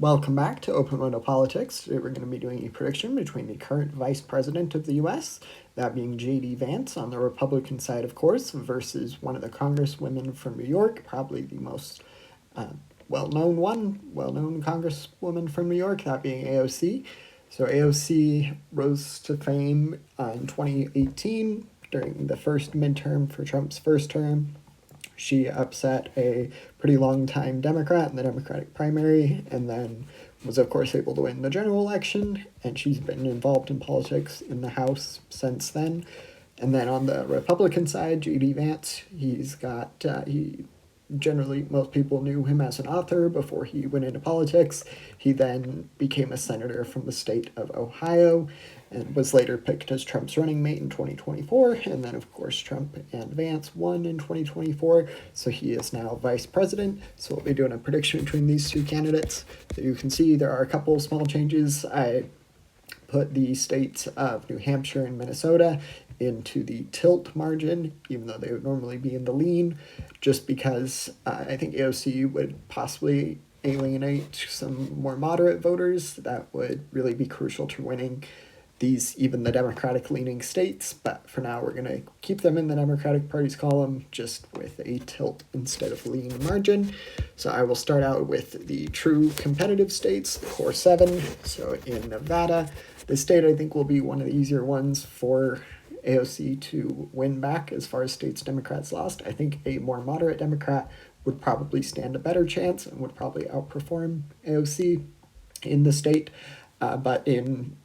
Welcome back to Open Window Politics. Today we're going to be doing a prediction between the current Vice President of the U.S., that being J.D. Vance on the Republican side, of course, versus one of the Congresswomen from New York, probably the most well-known Congresswoman from New York, that being AOC. So AOC rose to fame in 2018 during the first midterm for Trump's first term. She upset a pretty long-time Democrat in the Democratic primary and then was, of course, able to win the general election, and she's been involved in politics in the House since then. And then on the Republican side, J.D. Vance, most people knew him as an author before he went into politics. He then became a senator from the state of Ohio and was later picked as Trump's running mate in 2024. And then, of course, Trump and Vance won in 2024. So he is now vice president. So we'll be doing a prediction between these two candidates. So you can see there are a couple of small changes. I put the states of New Hampshire and Minnesota into the tilt margin, even though they would normally be in the lean, just because I think AOC would possibly alienate some more moderate voters. That would really be crucial to winning even the Democratic-leaning states, but for now we're going to keep them in the Democratic Party's column, just with a tilt instead of lean margin. So I will start out with the true competitive states, the core 7. So in Nevada, this state I think will be one of the easier ones for AOC to win back as far as states Democrats lost. I think a more moderate Democrat would probably stand a better chance and would probably outperform AOC in the state, but in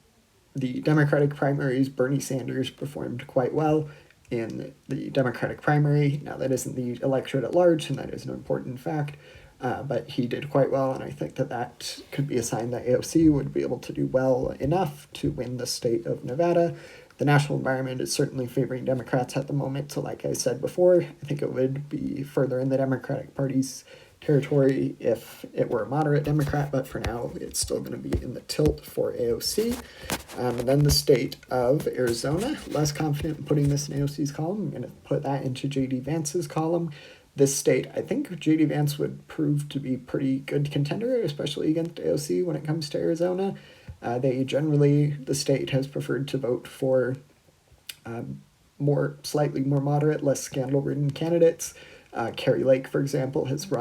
the Democratic primaries, Bernie Sanders performed quite well in the Democratic primary. Now, that isn't the electorate at large, and that is an important fact, but he did quite well, and I think that could be a sign that AOC would be able to do well enough to win the state of Nevada. The national environment is certainly favoring Democrats at the moment, so like I said before, I think it would be further in the Democratic Party's territory if it were a moderate Democrat, but for now it's still going to be in the tilt for AOC. And then the state of Arizona, less confident in putting this in AOC's column. I'm going to put that into J.D. Vance's column. This state, I think J.D. Vance would prove to be pretty good contender, especially against AOC when it comes to Arizona. The state has preferred to vote for slightly more moderate, less scandal-ridden candidates. Kari Lake, for example, has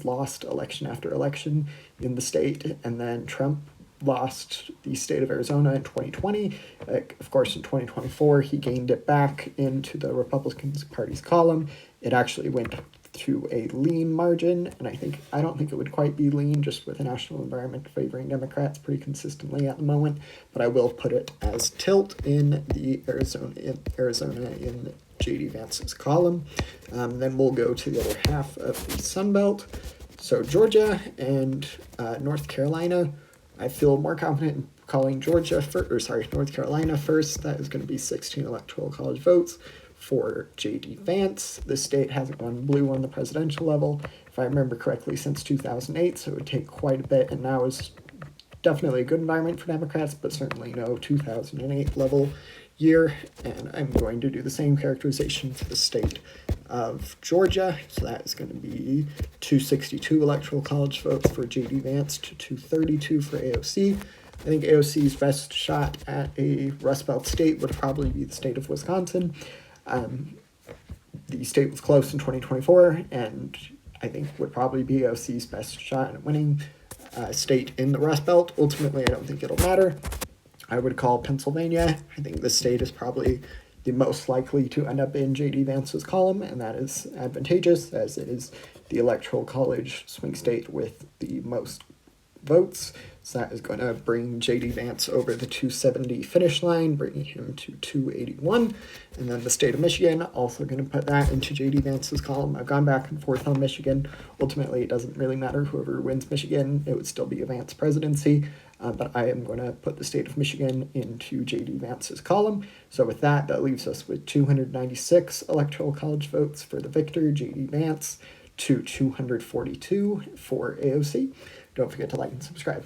lost election after election in the state, and then Trump lost the state of Arizona in 2020. Of course, in 2024, he gained it back into the Republican Party's column. It actually went to a lean margin, and I don't think it would quite be lean, just with the national environment favoring Democrats pretty consistently at the moment, but I will put it as tilt in the Arizona in J.D. Vance's column. Then we'll go to the other half of the Sun Belt. So Georgia and North Carolina, I feel more confident in calling North Carolina first. That is going to be 16 electoral college votes for J.D. Vance. This state hasn't gone blue on the presidential level, if I remember correctly, since 2008, so it would take quite a bit, and now is definitely a good environment for Democrats, but certainly no 2008 level year. And I'm going to do the same characterization for the state of Georgia. So that is going to be 262 electoral college votes for J.D. Vance to 232 for AOC. I think AOC's best shot at a Rust Belt state would probably be the state of Wisconsin. The state was close in 2024, and I think would probably be AOC's best shot at winning state in the Rust Belt. Ultimately, I don't think it'll matter. I would call Pennsylvania. I think this state is probably the most likely to end up in J.D. Vance's column, and that is advantageous, as it is the electoral college swing state with the most votes. So that is going to bring J.D. Vance over the 270 finish line, bringing him to 281. And then the state of Michigan, also going to put that into J.D. Vance's column. I've gone back and forth on Michigan. Ultimately, it doesn't really matter whoever wins Michigan. It would still be a Vance presidency. But I am going to put the state of Michigan into J.D. Vance's column. So with that leaves us with 296 electoral college votes for the victor, J.D. Vance, to 242 for AOC. Don't forget to like and subscribe.